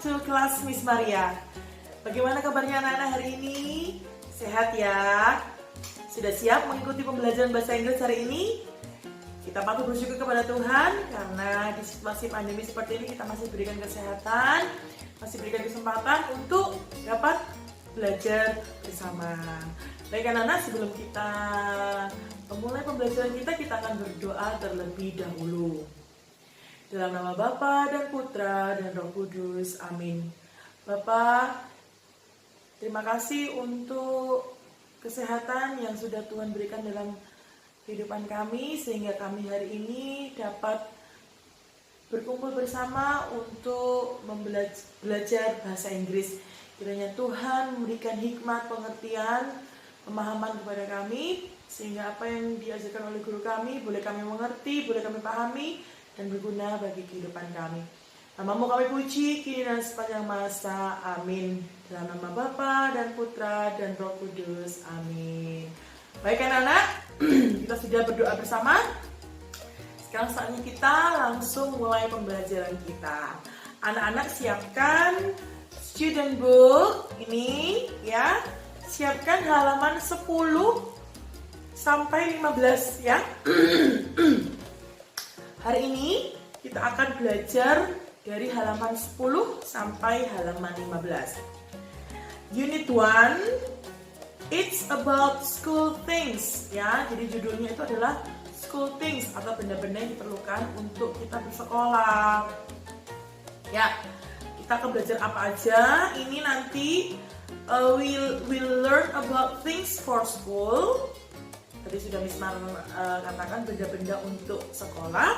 to kelas Miss Maria. Bagaimana kabarnya anak-anak hari ini? Sehat ya? Sudah siap mengikuti pembelajaran bahasa Inggris hari ini? Kita patut bersyukur kepada Tuhan karena di situasi pandemi seperti ini kita masih berikan kesehatan, masih berikan kesempatan untuk dapat belajar bersama. Baik anak-anak, sebelum kita memulai pembelajaran kita akan berdoa terlebih dahulu. Dalam nama Bapa dan Putra dan Roh Kudus, amin. Bapa, terima kasih untuk kesehatan yang sudah Tuhan berikan dalam kehidupan kami, sehingga kami hari ini dapat berkumpul bersama untuk belajar bahasa Inggris. Kiranya Tuhan memberikan hikmat, pengertian, pemahaman kepada kami, sehingga apa yang diajarkan oleh guru kami boleh kami mengerti, boleh kami pahami, dan berguna bagi kehidupan kami. Namamu kami puji, kini dan sepanjang masa. Amin. Dalam nama Bapa dan Putra dan Roh Kudus. Amin. Baik anak-anak, kita sudah berdoa bersama. Sekarang saatnya kita langsung mulai pembelajaran kita. Anak-anak siapkan student book ini ya. Siapkan halaman 10 sampai 15 ya. Hari ini kita akan belajar dari halaman 10 sampai halaman 15. Unit 1, it's about school things ya. Jadi judulnya itu adalah school things atau benda-benda yang diperlukan untuk kita bersekolah. Ya, kita akan belajar apa aja. Ini nanti we'll learn about things for school. Tadi sudah Miss Mar katakan benda-benda untuk sekolah.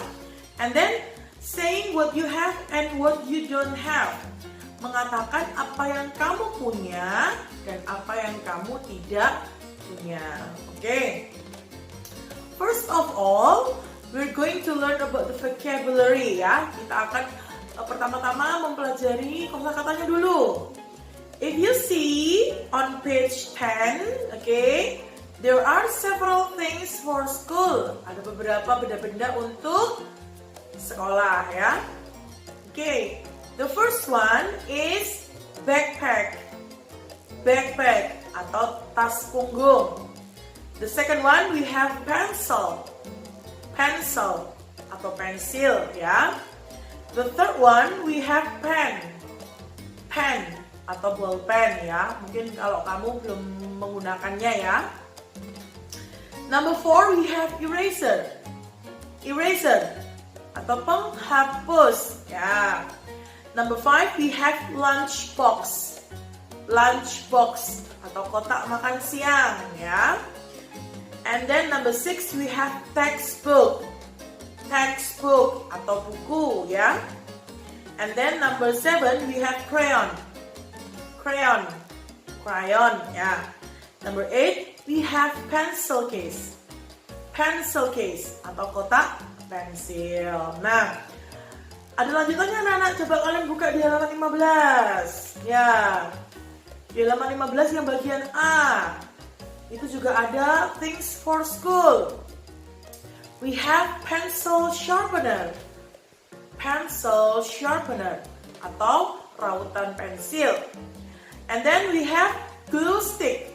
And then saying what you have and what you don't have. Mengatakan apa yang kamu punya dan apa yang kamu tidak punya. Oke. First of all, we're going to learn about the vocabulary ya. Kita akan pertama-tama mempelajari kosakatanya dulu. If you see on page 10, okay, there are several things for school. Ada beberapa benda-benda untuk sekolah ya. Okay, the first one is backpack. Backpack atau tas punggung. The second one we have pencil. Pencil atau pensil ya. The third one we have pen. Pen atau bolpen ya. Mungkin kalau kamu belum menggunakannya ya. Number 4 we have eraser. Eraser atau penghapus ya. Number 5 we have lunch box. Lunch box atau kotak makan siang ya. And then number 6 we have textbook. Textbook atau buku ya. And then number 7 we have crayon. Crayon. Crayon ya. Number 8 we have pencil case. Pencil case atau kotak pensil. Nah, ada lanjutannya anak-anak. Coba kalian buka di halaman 15. Ya. Di halaman 15 yang bagian A. Itu juga ada things for school. We have pencil sharpener. Pencil sharpener atau rautan pensil. And then we have glue stick.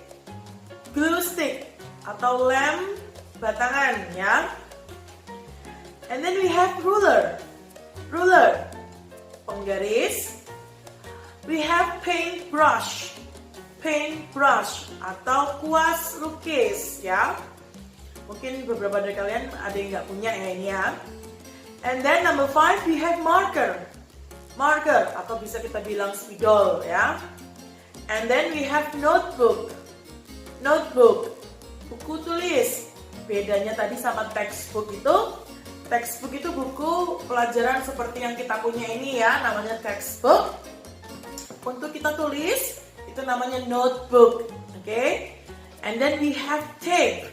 Glue stick atau lem batangan ya. And then we have ruler. Ruler, penggaris. We have paintbrush. Paintbrush atau kuas lukis ya. Mungkin beberapa dari kalian ada yang nggak punya ya ini ya. And then number 5 we have marker. Marker atau bisa kita bilang spidol ya. And then we have notebook. Notebook, buku tulis. Bedanya tadi sama textbook itu buku pelajaran seperti yang kita punya ini ya, namanya textbook. Untuk kita tulis itu namanya notebook, okay? And then we have tape.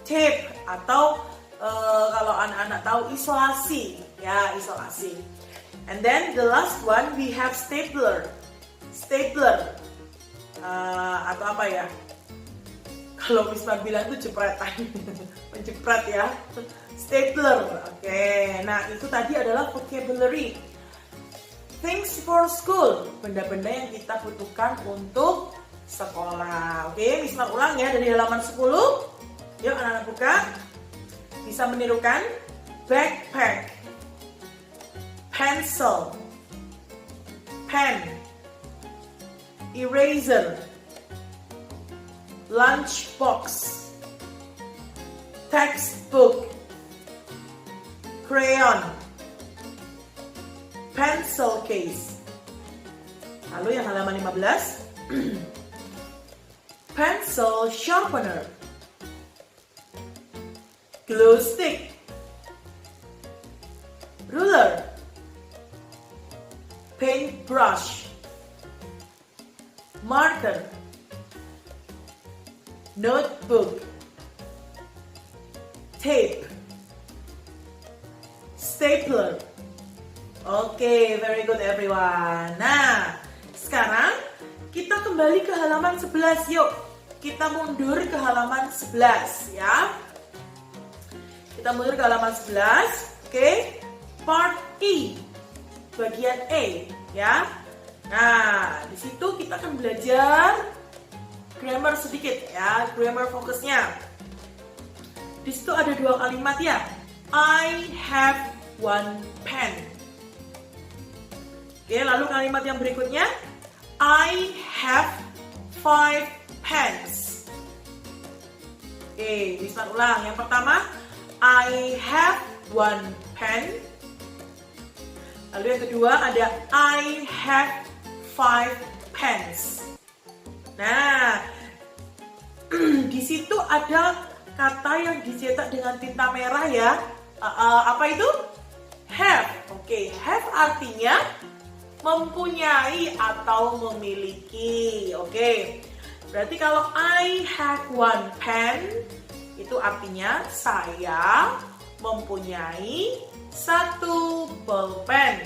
Tape atau kalau anak-anak tahu isolasi, ya isolasi. And then the last one we have stapler. Stapler atau apa ya? Kalau Miss Mar bilang itu jepretan, menjepret ya. Stapler, oke. Nah itu tadi adalah vocabulary. things for school, benda-benda yang kita butuhkan untuk sekolah. Oke, Miss Mar ulang ya dari halaman 10. Yuk anak-anak buka. Bisa menirukan. Backpack, pencil, pen, eraser, lunchbox, textbook, crayon, pencil case. Lalu yang halaman 15, pencil sharpener, glue stick, ruler, paintbrush, marker, notebook, tape, stapler. Oke, very good everyone. Nah, sekarang kita kembali ke halaman 11. Yuk, kita mundur ke halaman 11 ya. Kita mundur ke halaman 11. Oke. Part E, bagian E ya. Nah, di situ kita akan belajar grammar sedikit ya, grammar fokusnya. Di situ ada 2 kalimat ya. I have 1 pen. Oke, lalu kalimat yang berikutnya, I have 5 pens. Oke, bisa ulang. Yang pertama, I have 1 pen. Lalu yang kedua ada I have 5 pens. Nah, di situ ada kata yang dicetak dengan tinta merah ya. Apa itu? Have. Oke, have artinya mempunyai atau memiliki. Oke, berarti kalau I have 1 pen itu artinya saya mempunyai 1 pulpen.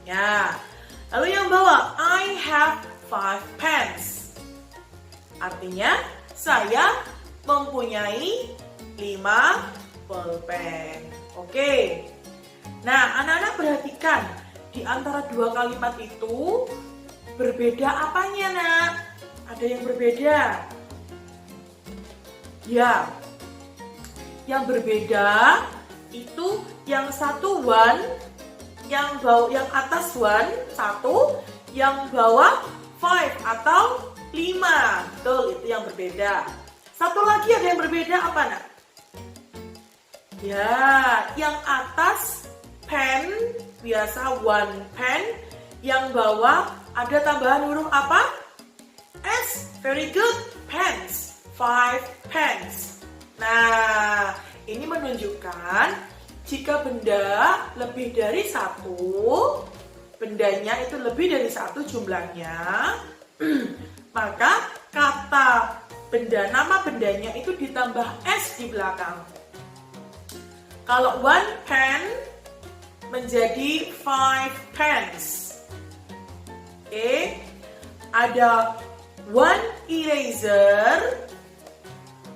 Ya. Lalu yang bawah, I have 5 pens. Artinya saya mempunyai 5 pulpen. Oke. Nah, anak-anak perhatikan di antara 2 kalimat itu berbeda apanya, Nak? Ada yang berbeda? Ya. Yang berbeda itu yang satu 1, yang atas 1, yang bawah 5 atau 5. Betul, itu yang berbeda. Satu lagi ada yang berbeda apa, Nak? Ya, yang atas pen biasa 1 pen, yang bawah ada tambahan huruf apa? S. Very good. Pens. 5 pens. Nah, ini menunjukkan jika benda lebih dari 1, bendanya itu lebih dari 1 jumlahnya, maka kata benda, nama bendanya itu ditambah S di belakang. Kalau 1 pen menjadi 5 pens. Oke, ada 1 eraser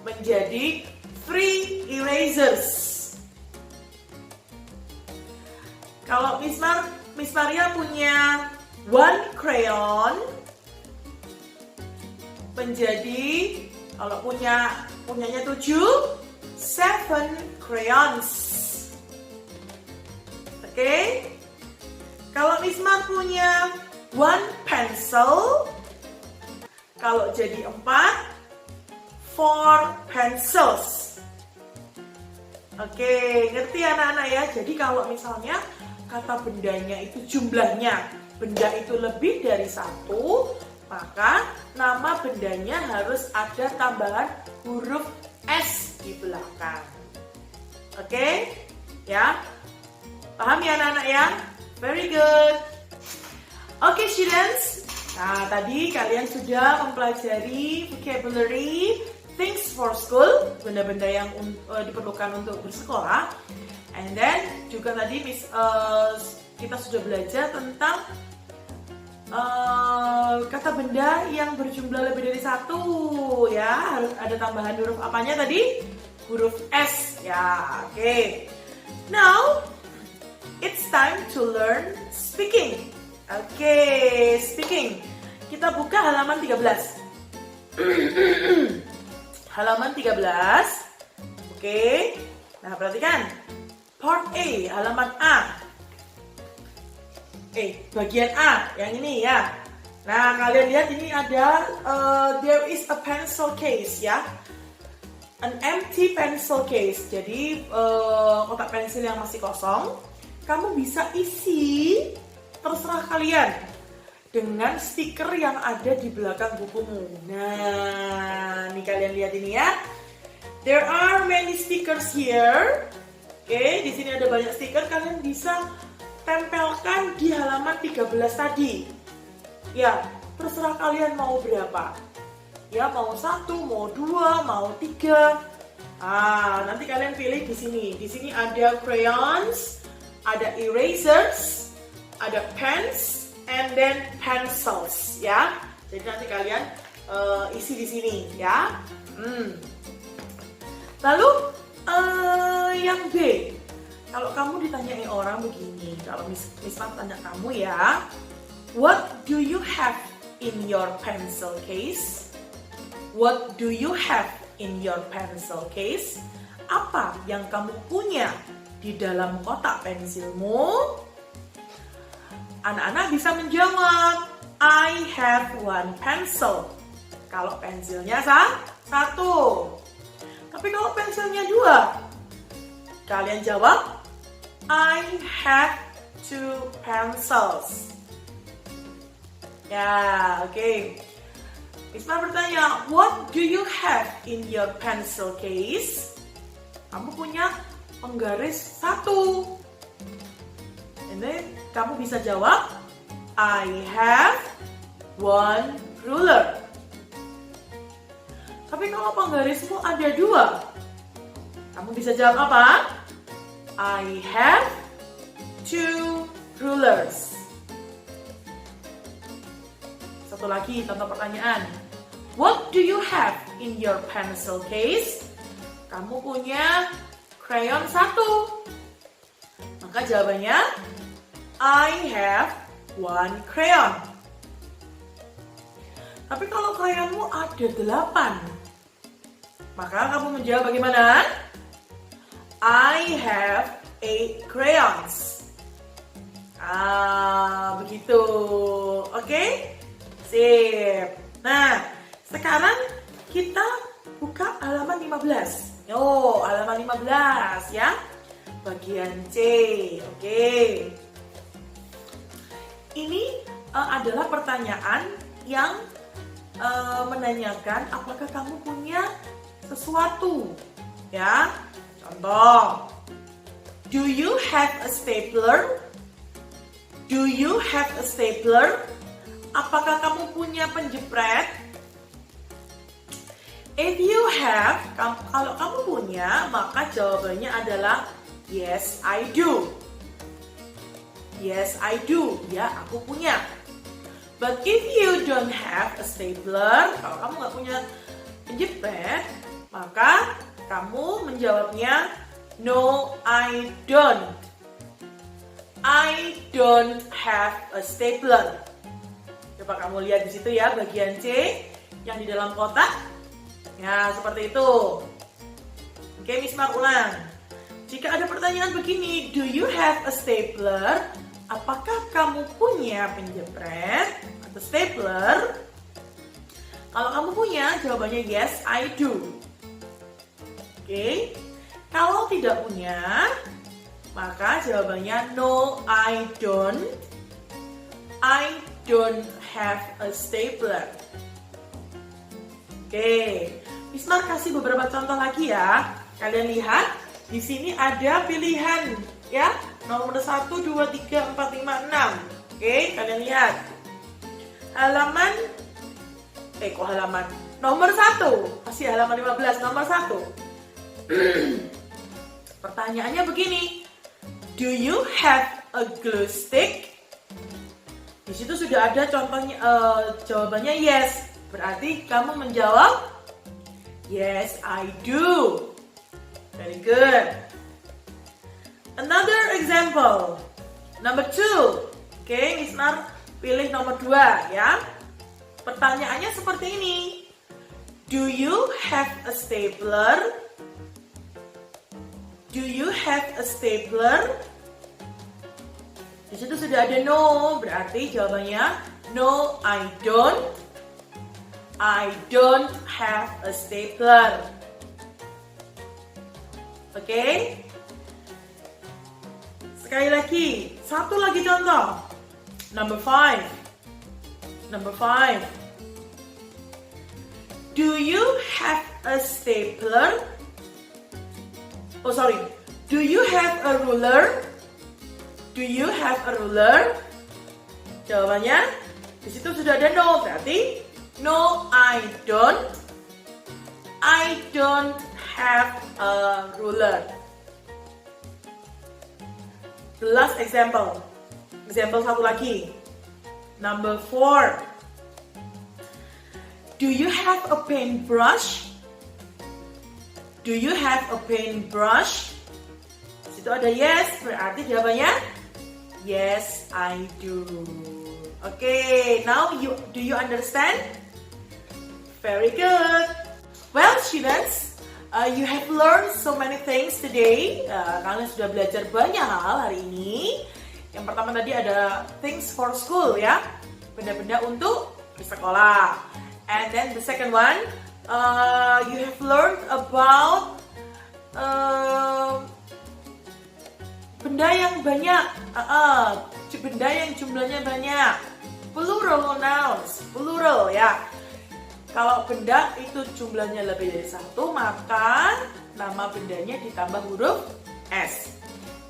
menjadi 3 erasers. Kalau Miss Maria punya 1 crayon menjadi, kalau punyanya 7, 7 crayons. Oke. Kalau Miss Mar punya 1 pencil, kalau jadi 4, 4 pencils. Oke, ngerti anak-anak ya? Jadi kalau misalnya kata bendanya itu jumlahnya, benda itu lebih dari 1, maka nama bendanya harus ada tambahan huruf S di belakang. Oke? Ya? Paham ya anak-anak ya? Very good. Oke, students. Nah, tadi kalian sudah mempelajari vocabulary things for school, benda-benda yang diperlukan untuk bersekolah. And then juga tadi kita sudah belajar tentang kata benda yang berjumlah lebih dari 1 ya, harus ada tambahan huruf apanya tadi? Huruf S ya. Oke. Now it's time to learn speaking. Oke, speaking. Kita buka halaman 13. Halaman 13. Oke. Nah, perhatikan. Part A, halaman A. Bagian A, yang ini ya. Nah, kalian lihat ini ada there is a pencil case ya. An empty pencil case. Jadi kotak pensil yang masih kosong, kamu bisa isi terserah kalian dengan stiker yang ada di belakang bukumu. Nah, nih kalian lihat ini ya. There are many stickers here. Oke, di sini ada banyak stiker, kalian bisa tempelkan di halaman 13 tadi. Ya, terserah kalian mau berapa. Ya, mau 1, mau 2, mau 3. Nanti kalian pilih di sini. Di sini ada crayons, ada erasers, ada pens, and then pencils. Ya, jadi nanti kalian isi di sini. Ya. Lalu yang B. Kalau kamu ditanyai orang begini, kalau Miss Pam tanya kamu ya, what do you have in your pencil case? What do you have in your pencil case? Apa yang kamu punya di dalam kotak pensilmu? Anak-anak bisa menjawab, I have one pencil. Kalau pensilnya satu. Tapi kalau pensilnya 2, kalian jawab, I have 2 pencils. Ya, oke. Isma bertanya, what do you have in your pencil case? Kamu punya penggaris 1. Ini kamu bisa jawab, I have 1 ruler. Tapi kalau penggarismu ada 2, kamu bisa jawab apa? I have 2 rulers. Satu lagi contoh pertanyaan. What do you have in your pencil case? Kamu punya crayon 1. Maka jawabannya, I have 1 crayon. Tapi kalau crayonmu ada 8, maka kamu menjawab bagaimana? I have 8 crayons. Begitu. Oke? Sip. Nah, sekarang kita buka halaman 15. Halaman 15 ya. Bagian C. Oke. Ini adalah pertanyaan yang menanyakan apakah kamu punya sesuatu, ya. Contoh, do you have a stapler? Do you have a stapler? Apakah kamu punya penjepret? If you have, kalau kamu punya, maka jawabannya adalah yes, I do. Yes, I do. Ya, aku punya. But if you don't have a stapler, kalau kamu nggak punya penjepret, maka kamu menjawabnya no, I don't. I don't have a stapler. Coba kamu lihat di situ ya, bagian C yang di dalam kotak. Ya, seperti itu. Oke, Miss Mark ulang. Jika ada pertanyaan begini, do you have a stapler? Apakah kamu punya penjepret atau stapler? Kalau kamu punya, jawabannya yes, I do. Oke. Kalau tidak punya, maka jawabannya no, I don't. I don't have a stapler. Oke. Miss Mark kasih beberapa contoh lagi ya. Kalian lihat, di sini ada pilihan ya. Nomor 1, 2, 3, 4, 5, 6. Oke, kalian lihat. Halaman nomor 1. Masih halaman 15, nomor 1. Pertanyaannya begini. Do you have a glue stick? Di situ sudah ada contohnya, jawabannya yes. Berarti kamu menjawab yes, I do. Very good. Another example. Number 2. Oke, Miss Nar pilih nomor 2 ya. Pertanyaannya seperti ini. Do you have a stapler? Do you have a stapler? Di situ sudah ada no, berarti jawabannya no, I don't. I don't have a stapler. Oke? Sekali lagi, satu lagi contoh. Number 5. Number 5. Do you have a stapler? Oh sorry. Do you have a ruler? Do you have a ruler? Jawabannya di situ sudah ada no, berarti no, I don't. I don't have a ruler. The last example. Example satu lagi. Number 4. Do you have a paintbrush? Do you have a paintbrush? Di situ ada yes, berarti jawabannya yes, I do. Okay, now do you understand? Very good. Well, students, you have learned so many things today. Kalian sudah belajar banyak hal hari ini. Yang pertama tadi ada things for school ya, benda-benda untuk di sekolah. And then the second one, you have learned about benda yang banyak, benda yang jumlahnya banyak. Plural nouns, plural ya. Kalau benda itu jumlahnya lebih dari satu, maka nama bendanya ditambah huruf S.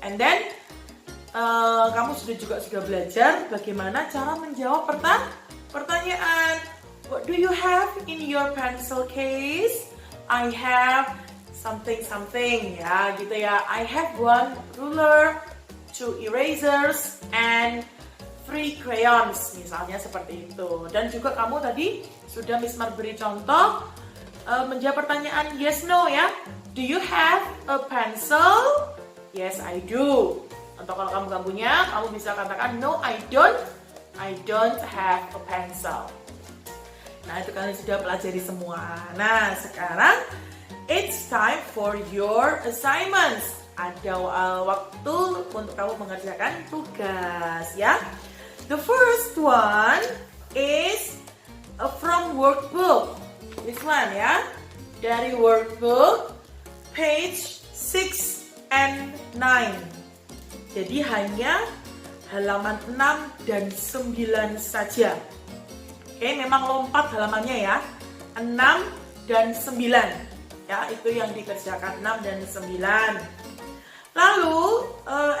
And then kamu sudah belajar bagaimana cara menjawab pertanyaan. What do you have in your pencil case? I have something ya, gitu ya. I have 1 ruler, 2 erasers, and 3 crayons, misalnya seperti itu. Dan juga kamu tadi sudah Miss Mar beri contoh menjawab pertanyaan yes no ya. Do you have a pencil? Yes, I do. Atau kalau kamu gak punya, kamu bisa katakan no, I don't. I don't have a pencil. Nah, itu kalian sudah pelajari semua. Nah, sekarang it's time for your assignments. Ada waktu untuk kamu mengerjakan tugas ya. The first one is from workbook. This one ya. Dari workbook page 6 and 9. Jadi hanya halaman 6 dan 9 saja. Oke, memang lompat halamannya ya. 6 dan 9. Ya, itu yang dikerjakan 6 dan 9. Lalu,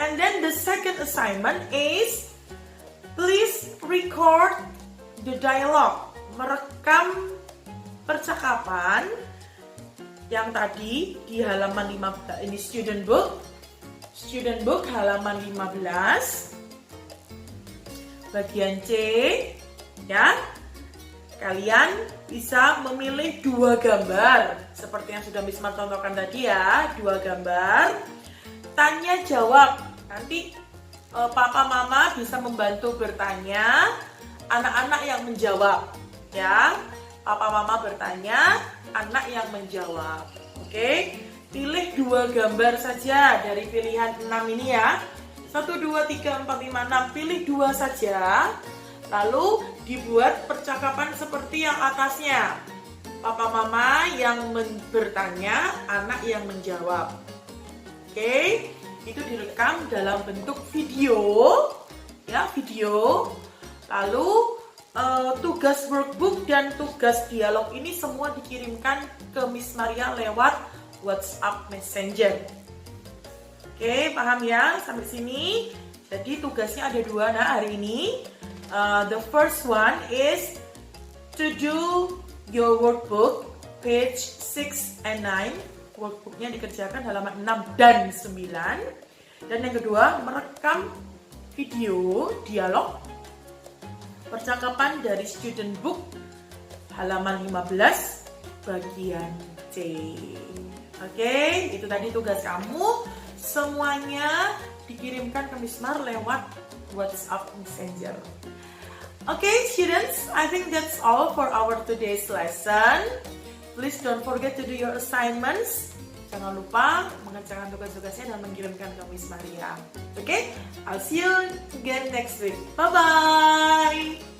and then the second assignment is please record the dialogue. Merekam percakapan yang tadi di halaman 15, ini student book halaman 15 bagian C ya. Kalian bisa memilih 2 gambar seperti yang sudah Miss Mar contohkan tadi ya, 2 gambar. Tanya jawab. Nanti papa mama bisa membantu bertanya, anak-anak yang menjawab ya. Papa mama bertanya, anak yang menjawab. Oke? Pilih 2 gambar saja dari pilihan 6 ini ya. 1, 2, 3, 4, 5, 6. Pilih 2 saja. Lalu dibuat percakapan seperti yang atasnya. Papa mama yang bertanya, anak yang menjawab. Oke, itu direkam dalam bentuk video, ya video. Lalu tugas workbook dan tugas dialog ini semua dikirimkan ke Miss Maria lewat WhatsApp Messenger. Oke, paham ya sampai sini? Jadi tugasnya ada 2 hari ini. The first one is to do your workbook page 6 and 9. Workbooknya dikerjakan halaman 6 dan 9. Dan yang kedua, merekam video dialog percakapan dari student book halaman 15 bagian C. Oke, itu tadi tugas kamu. Semuanya dikirimkan ke Miss Mar lewat WhatsApp Messenger. Okay, students, I think that's all for our today's lesson. Please don't forget to do your assignments. Jangan lupa mengerjakan tugas-tugasnya dan mengirimkan ke Miss Maria. Okay, I'll see you again next week. Bye-bye.